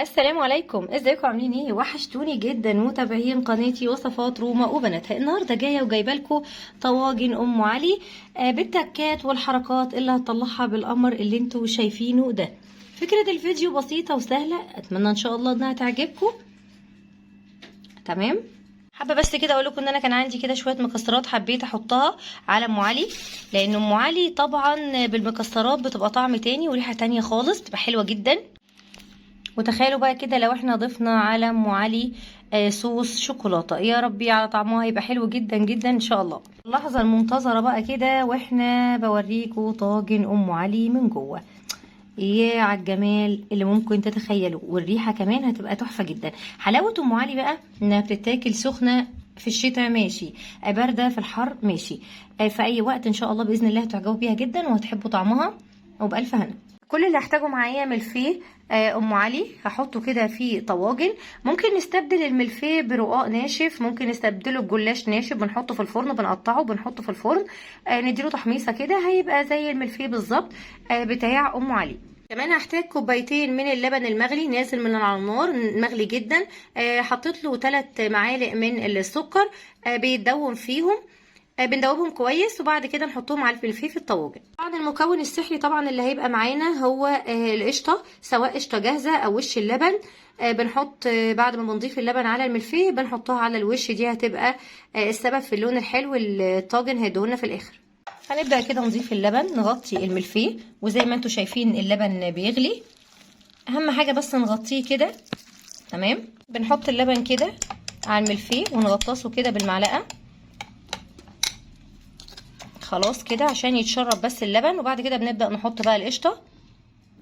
السلام عليكم، ازيكم عاملين ايه؟ وحشتوني جدا متابعين قناتي وصفات روما وبناتها. النهارده جايه وجايبه لكم طواجن ام علي بالتكات والحركات اللي هتطلعها بالقمر اللي انتوا شايفينه ده. فكره الفيديو بسيطه وسهله، اتمنى ان شاء الله انها تعجبكم. تمام. حابه بس كده اقول لكم ان انا كان عندي كده شويه مكسرات حبيت احطها على ام علي، لان ام علي طبعا بالمكسرات بتبقى طعم تاني وريحه تانية خالص، بتبقى حلوه جدا. وتخيلوا بقى كده لو احنا ضفنا على ام علي صوص شوكولاته، يا ربي على طعمها هيبقى حلو جدا جدا ان شاء الله. اللحظه المنتظره بقى كده واحنا بوريكم طاجن ام علي من جوه. يا على الجمال اللي ممكن تتخيلوا، والريحه كمان هتبقى تحفه جدا. حلاوه ام علي بقى انها بتتاكل سخنه في الشتاء ماشي، بارده في الحر ماشي، في اي وقت ان شاء الله باذن الله هتعجبوا بيها جدا وهتحبوا طعمها وبالف هنا. كل اللي هحتاجه معايا ملفيه ام علي، هحطه كده في طواجن. ممكن نستبدل الملفيه برقاق ناشف، ممكن نستبدله بجلاش ناشف بنحطه في الفرن، بنقطعه بنحطه في الفرن نديله تحميصه كده هيبقى زي الملفيه بالظبط بتاع ام علي. كمان هحتاج كوبايتين من اللبن المغلي نازل من على النار مغلي جدا، حطيت له 3 معالق من السكر بيتدوب فيهم، بندوبهم كويس وبعد كده نحطهم على الفلفل في الطواجن. طبعا المكون السحري طبعا اللي هيبقى معانا هو القشطه، سواء قشطه جاهزه او وش اللبن. بنحط بعد ما بنضيف اللبن على الملفيه بنحطها على الوش، دي هتبقى السبب في اللون الحلو الطاجن هيديهولنا في الاخر. هنبدا كده نضيف اللبن، نغطي الملفيه وزي ما انتم شايفين اللبن بيغلي. اهم حاجه بس نغطيه كده. تمام. بنحط اللبن كده على الملفيه ونغطسه كده بالمعلقه خلاص كده عشان يتشرب بس اللبن، وبعد كده بنبدأ نحط بقى القشطة.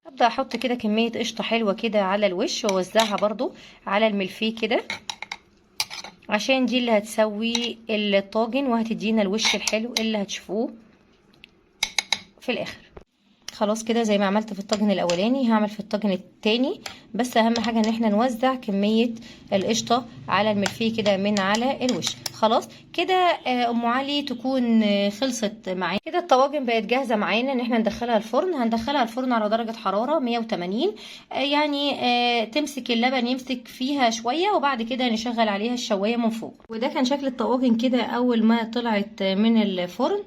ابدأ احط كده كمية قشطة حلوة كده على الوش واوزعها برضو على الملفيه كده، عشان دي اللي هتسوي الطاجن وهتدينا الوش الحلو اللي هتشوفوه في الاخر. خلاص كده زي ما عملت في الطاجن الاولاني هعمل في الطاجن التاني، بس اهم حاجه ان احنا نوزع كميه القشطه على الملفيه كده من على الوش. خلاص كده ام علي تكون خلصت معانا كده. الطواجن بقت جاهزه معانا ان احنا ندخلها الفرن. هندخلها الفرن على درجه حراره 180، يعني تمسك اللبن يمسك فيها شويه وبعد كده نشغل عليها الشوايه من فوق. وده كان شكل الطواجن كده اول ما طلعت من الفرن.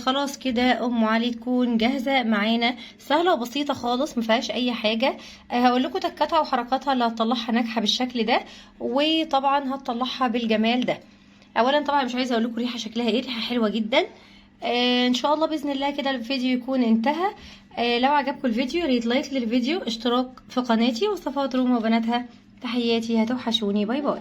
خلاص كده ام علي تكون جاهزه معانا، سهله وبسيطه خالص ما فيهاش اي حاجه. هقول لكم تكاتها وحركاتها اللي هتطلعها ناجحه بالشكل ده، وطبعا هتطلعها بالجمال ده. اولا طبعا مش عايزه اقول لكم ريحه شكلها ايه، ريحه حلوه جدا. ان شاء الله باذن الله كده الفيديو يكون انتهى. لو عجبكم الفيديو ريت لايك للفيديو، اشتراك في قناتي وصفات روما وبناتها. تحياتي، هتوحشوني، باي باي.